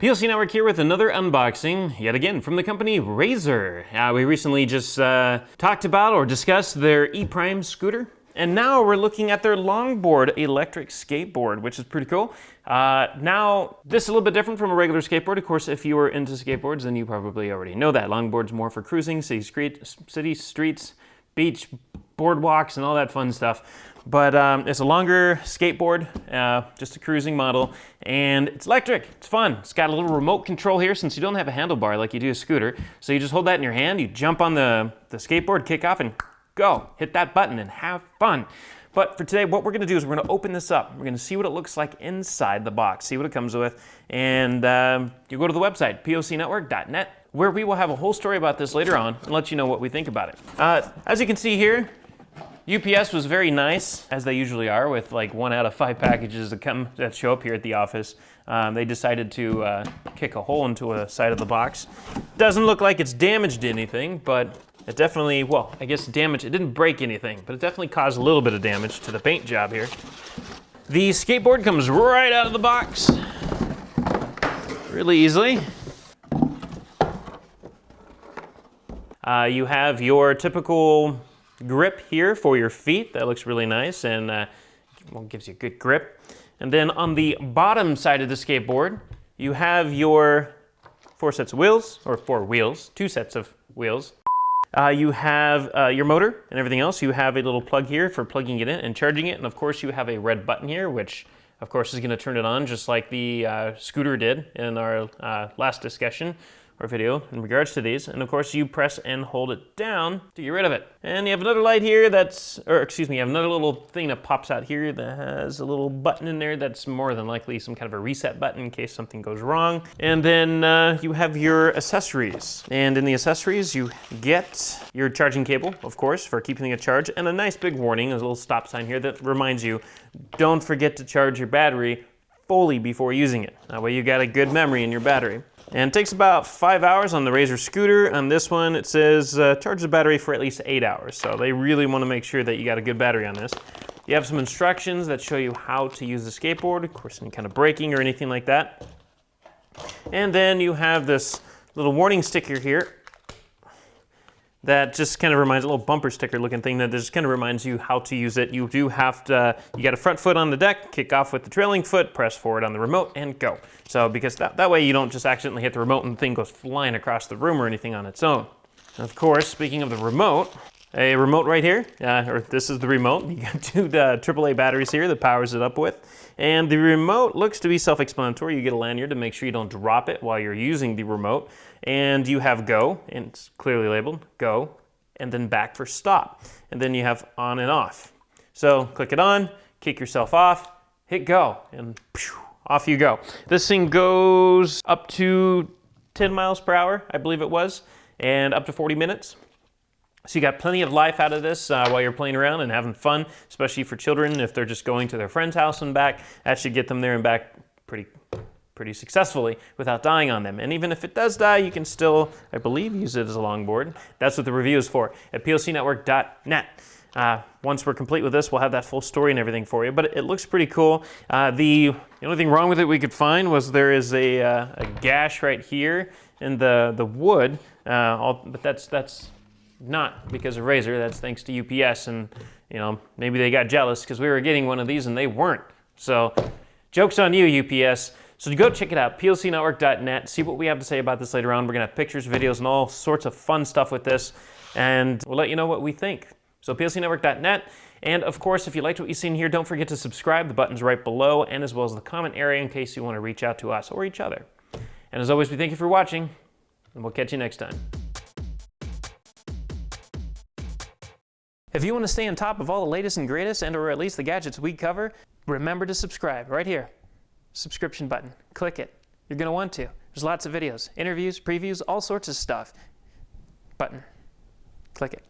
PLC Network here with another unboxing, yet again from the company Razor. We recently just talked about or discussed their E-Prime scooter, and now we're looking at their Longboard electric skateboard, which is pretty cool. Now, this is a little bit different from a regular skateboard. Of course, if you were into skateboards, then you probably already know that. Longboard's more for cruising, city streets, beach, boardwalks, and all that fun stuff. But it's a longer skateboard, just a cruising model, and it's electric. It's fun. It's got a little remote control here since you don't have a handlebar like you do a scooter. So you just hold that in your hand, you jump on the skateboard, kick off, and go. Hit that button and have fun. But for today, what we're gonna do is we're gonna open this up. We're gonna see what it looks like inside the box, see what it comes with, and you go to the website, plcnetwork.net, where we will have a whole story about this later on and let you know what we think about it. As you can see here, UPS was very nice, as they usually are, with like 1 out of 5 packages that show up here at the office. They decided to kick a hole into a side of the box. Doesn't look like it's damaged anything, but it definitely, well, I guess damage, it didn't break anything, but it definitely caused a little bit of damage to the paint job here. The skateboard comes right out of the box, really easily. You have your typical grip here for your feet. That looks really nice and well, gives you a good grip. And then on the bottom side of the skateboard, you have your 4 sets of wheels, or 4 wheels, 2 sets of wheels. You have your motor and everything else. You have a little plug here for plugging it in and charging it. And of course you have a red button here, which of course is gonna turn it on just like the scooter did in our last discussion or video in regards to these. And of course you press and hold it down to get rid of it. And you have another light here you have another little thing that pops out here that has a little button in there that's more than likely some kind of a reset button in case something goes wrong. And then you have your accessories. And in the accessories you get your charging cable, of course, for keeping it charged, and a nice big warning, a little stop sign here that reminds you, don't forget to charge your battery fully before using it. That way you got a good memory in your battery. And it takes about 5 hours on the Razor scooter. On this one, it says charge the battery for at least 8 hours. So they really want to make sure that you got a good battery on this. You have some instructions that show you how to use the skateboard, of course, any kind of braking or anything like that. And then you have this little warning sticker here that just kind of reminds, a little bumper sticker looking thing that just kind of reminds you how to use it. You do have to, you got a front foot on the deck, kick off with the trailing foot, press forward on the remote, and go. So because that way you don't just accidentally hit the remote and the thing goes flying across the room or anything on its own. And of course, speaking of the remote, a remote right here, or this is the remote. You got 2 AAA batteries here that powers it up with. And the remote looks to be self-explanatory. You get a lanyard to make sure you don't drop it while you're using the remote. And you have go, and it's clearly labeled, go, and then back for stop. And then you have on and off. So click it on, kick yourself off, hit go, and phew, off you go. This thing goes up to 10 miles per hour, I believe it was, and up to 40 minutes. So you got plenty of life out of this while you're playing around and having fun, especially for children if they're just going to their friend's house and back. That should get them there and back pretty successfully without dying on them. And even if it does die, you can still, I believe, use it as a longboard. That's what the review is for at plcnetwork.net. Once we're complete with this, we'll have that full story and everything for you, but it looks pretty cool. The only thing wrong with it we could find was there is a gash right here in the wood, but that's not because of Razor, that's thanks to UPS, and you know, maybe they got jealous because we were getting one of these and they weren't. So joke's on you, UPS. So go check it out, plcnetwork.net, see what we have to say about this later on. We're gonna have pictures, videos, and all sorts of fun stuff with this, and we'll let you know what we think. So plcnetwork.net, and of course, if you liked what you've seen here, don't forget to subscribe. The button's right below, and as well as the comment area in case you want to reach out to us or each other. And as always, we thank you for watching, and we'll catch you next time. If you want to stay on top of all the latest and greatest, and or at least the gadgets we cover, remember to subscribe right here. Subscription button. Click it. You're going to want to. There's lots of videos, interviews, previews, all sorts of stuff. Button. Click it.